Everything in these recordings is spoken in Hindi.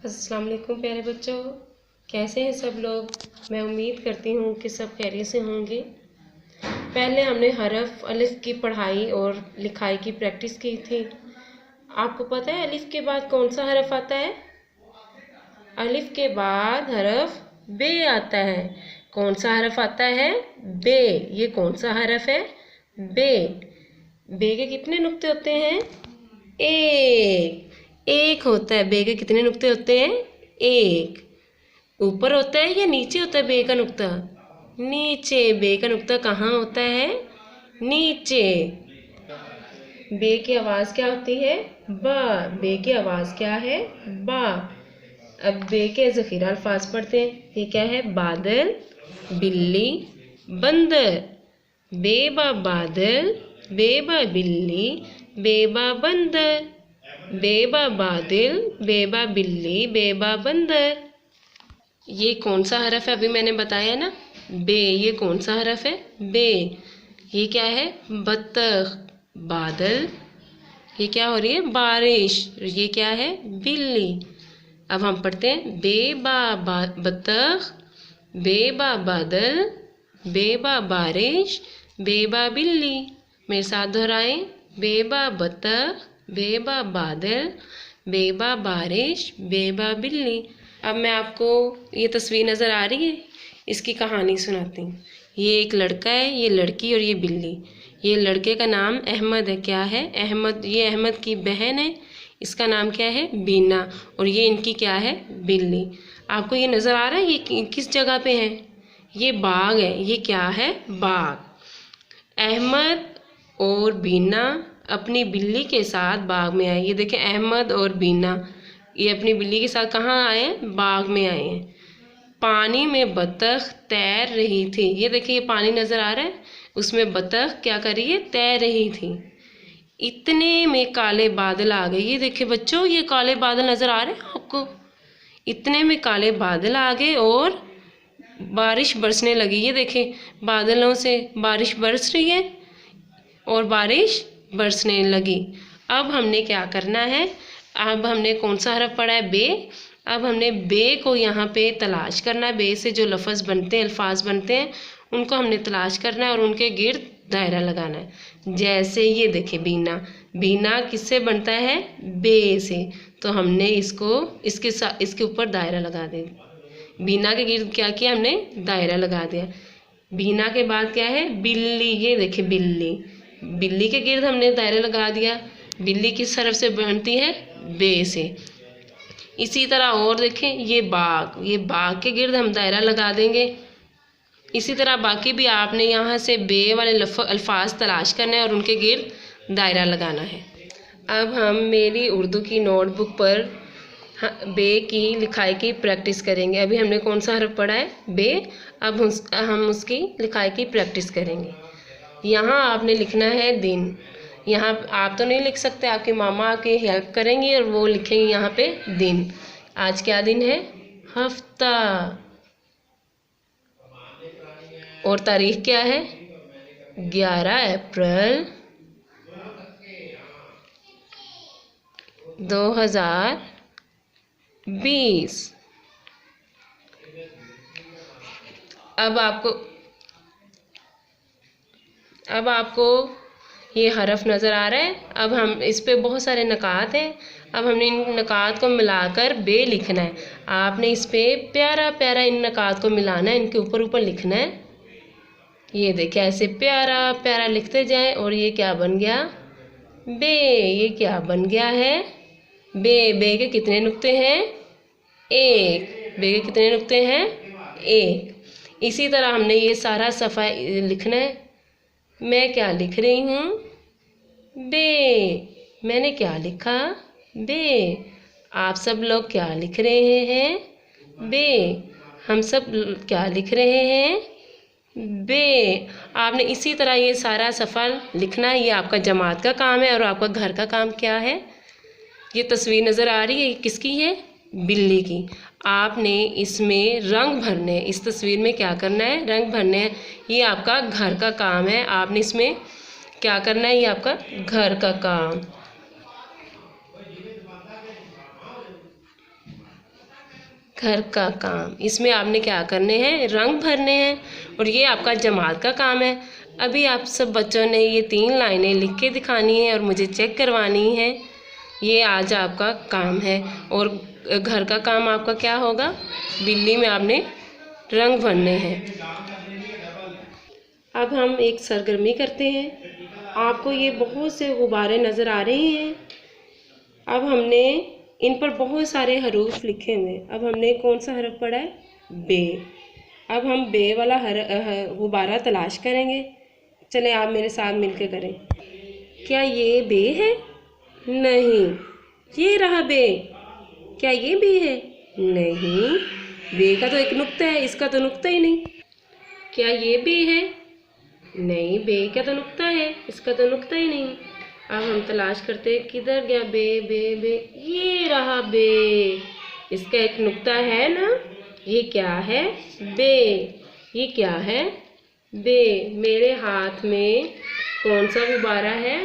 अस्सलाम वालेकुम प्यारे बच्चों, कैसे हैं सब लोग। मैं उम्मीद करती हूँ कि सब खैरियत से होंगे। पहले हमने हरफ अलिफ की पढ़ाई और लिखाई की प्रैक्टिस की थी। आपको पता है अलिफ के बाद कौन सा हरफ आता है? अलिफ के बाद हरफ बे आता है। कौन सा हरफ आता है? बे। ये कौन सा हरफ है? बे। बे के कितने नुक्ते होते हैं? एक होता है। बे के कितने नुक्ते होते हैं? एक। ऊपर होता है या नीचे होता है बे का नुक्ता? नीचे। बे का नुक्ता कहाँ होता है? नीचे। बे की आवाज़ क्या होती है? बा। बे की आवाज़ क्या है? बा। अब बे के ज़ख़ीरा अल्फाज पढ़ते हैं। ये क्या है? बादल, बिल्ली, बंदर। बेबा बादल, बेबा बिल्ली, बेबा बंदर। बेबा बादल, बेबा बिल्ली, बेबा बंदर। ये कौन सा हरफ है? अभी मैंने बताया ना, बे। ये कौन सा हरफ है? बे। ये क्या है? बत्तख। बादल। ये क्या हो रही है? बारिश। ये क्या है? बिल्ली। अब हम पढ़ते हैं बेबा बत्तख, बेबा बादल, बेबा बारिश, बेबा बिल्ली। मेरे साथ दोहराएं। बेबा बत्तख, बेबा बादल, बेबा बारिश, बेबा बिल्ली। अब मैं आपको ये तस्वीर नज़र आ रही है, इसकी कहानी सुनाती हूँ। ये एक लड़का है, ये लड़की और ये बिल्ली। ये लड़के का नाम अहमद है। क्या है? अहमद। ये अहमद की बहन है, इसका नाम क्या है? बीना। और ये इनकी क्या है? बिल्ली। आपको ये नज़र आ रहा है ये किस जगह पे है? ये बाग है। ये क्या है? बाग। अहमद और बीना अपनी बिल्ली के साथ बाग में आए। ये देखें, अहमद और बीना ये अपनी बिल्ली के साथ कहाँ आए हैं? बाग में आए हैं। पानी में बत्तख तैर रही थी। ये देखिए, ये पानी नज़र आ रहा है, उसमें बत्तख क्या कर रही है? तैर रही थी। इतने में काले बादल आ गए। ये देखिए बच्चों, ये काले बादल नज़र आ रहे हैं आपको? इतने में काले बादल आ गए और बारिश बरसने लगी। ये देखें, बादलों से बारिश बरस रही है और बारिश बरसने लगी। अब हमने क्या करना है? अब हमने कौन सा हरफ पढ़ा है? बे। अब हमने बे को यहाँ पे तलाश करना है। बे से जो लफ्ज़ बनते हैं, अल्फाज बनते हैं, उनको हमने तलाश करना है और उनके गिर्द दायरा लगाना है। जैसे ये देखे, बीना। बीना किससे बनता है? बे से। तो हमने इसको इसके ऊपर दायरा लगा दिया। बीना के गिर्द क्या किया हमने? दायरा लगा दिया। बीना के बाद क्या है? बिल्ली। ये देखे, बिल्ली। बिल्ली के गिर्द हमने दायरा लगा दिया। बिल्ली किस हरफ से बनती है? बे से। इसी तरह और देखें, ये बाग। ये बाग के गिर्द हम दायरा लगा देंगे। इसी तरह बाकी भी आपने यहाँ से बे वाले अल्फाज तलाश करना है और उनके गिर्द दायरा लगाना है। अब हम मेरी उर्दू की नोटबुक पर बे की लिखाई की प्रैक्टिस करेंगे। अभी हमने कौन सा हरफ पढ़ा है? बे। अब हम उसकी लिखाई की प्रैक्टिस करेंगे। यहाँ आपने लिखना है दिन। यहाँ आप तो नहीं लिख सकते, आपकी मामा आपकी हेल्प करेंगी और वो लिखेंगी यहाँ पे दिन। आज क्या दिन है? हफ्ता। और तारीख क्या है? 11 अप्रैल 2020। अब आपको ये हरफ नज़र आ रहा है। अब हम इस पे बहुत सारे नकात हैं। अब हमने इन नकात को मिलाकर बे लिखना है। आपने इस पे प्यारा प्यारा इन नकात को मिलाना है, इनके ऊपर ऊपर लिखना है। ये देखिए, ऐसे प्यारा प्यारा लिखते जाएं। और ये क्या बन गया? बे। ये क्या बन गया है? बे। बे के कितने नुक्ते हैं? एक। बे के कितने नुक्ते हैं? एक। इसी तरह हमने ये सारा सफ़ा लिखना है। मैं क्या लिख रही हूँ? बे। मैंने क्या लिखा? बे। आप सब लोग क्या लिख रहे हैं? बे। हम सब क्या लिख रहे हैं? बे। आपने इसी तरह ये सारा सफ़ा लिखना है। ये आपका जमात का काम है और आपका घर का काम क्या है? ये तस्वीर नज़र आ रही है, किसकी है? बिल्ली की। आपने इसमें रंग भरने, इस तस्वीर में क्या करना है? रंग भरने हैं। ये आपका घर का काम है। आपने इसमें क्या करना है? ये आपका घर का काम। घर का काम। इसमें आपने क्या करने हैं, रंग भरने हैं और ये आपका जमात का काम है। अभी आप सब बच्चों ने ये 3 लाइनें लिख के दिखानी है और मुझे चेक करवानी है। ये आज आपका काम है। और घर का काम आपका क्या होगा, बिल्ली में आपने रंग भरने हैं। अब हम एक सरगर्मी करते हैं। आपको ये बहुत से गुब्बारे नज़र आ रहे हैं। अब हमने इन पर बहुत सारे हरूफ लिखे हुए। अब हमने कौन सा हरफ पढ़ा है, बे। अब हम बे वाला गुब्बारा तलाश करेंगे। चलें आप मेरे साथ मिलकर करें। क्या ये बे है, नहीं। ये रहा बे, क्या ये बे है, नहीं। बे का तो एक नुक्ता है, इसका तो नुक्ता ही नहीं। क्या ये बे है, नहीं। बे का तो नुक्ता है, इसका तो नुक्ता ही नहीं। अब हम तलाश करते हैं, किधर गया बे, बे बे, ये रहा बे। इसका एक नुक्ता है ना। ये क्या है, बे। ये क्या है, बे। मेरे हाथ में कौन सा गुब्बारा है,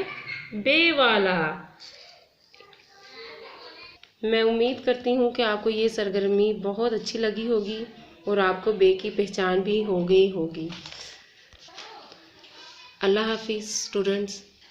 बे वाला। मैं उम्मीद करती हूँ कि आपको ये सरगर्मी बहुत अच्छी लगी होगी और आपको बे की पहचान भी हो गई होगी। अल्लाह हाफिज़ स्टूडेंट्स।